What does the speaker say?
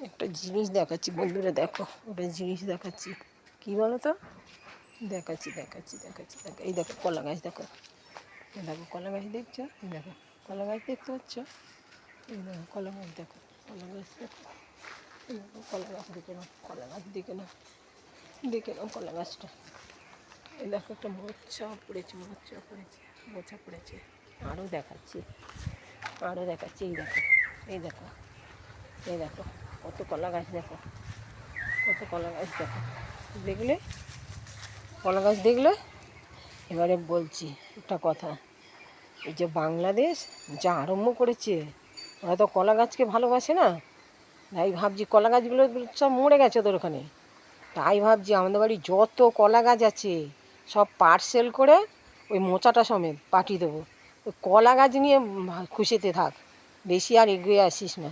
একটা জিনিস দেখাচ্ছি বন্ধুরা, দেখো একটা জিনিস দেখাচ্ছি। কী বলো তো? দেখাচ্ছি দেখাচ্ছি দেখাচ্ছি দেখো, এই দেখো কলা গাছ, দেখো এই দেখো কলা গাছ দেখছো, এই দেখো কলা গাছ দেখতে পাচ্ছ, এই দেখো কলা গাছ, দেখো কলা গাছ, দেখো এই দেখো কলা গাছ, দেখে নাও কলা গাছ, দেখে নাও, দেখে নাও কলা গাছটা। এই দেখো একটা মোচা পড়েছে, মোচা পড়েছে, মোচা পড়েছে। আরও দেখাচ্ছি, আরও দেখাচ্ছি, এই দেখো, এই দেখো, এই দেখো কত কলা গাছ, দেখো কত কলা গাছ, দেখো দেখলে কলা গাছ দেখলে। এবারে বলছি একটা কথা, এই যে বাংলাদেশ যা আরম্ভ করেছে, ওরা তো কলা গাছকে ভালোবাসে না। তাই ভাবছি কলা গাছগুলো সব মরে গেছে ওদের ওখানে। তাই ভাবছি আমাদের বাড়ি যত কলা গাছ আছে সব পার্সেল করে ওই মোচাটা সমেত পাঠিয়ে দেবো। ওই কলা গাছ নিয়ে খুশিতে থাক, বেশি আর এগিয়ে আসিস না।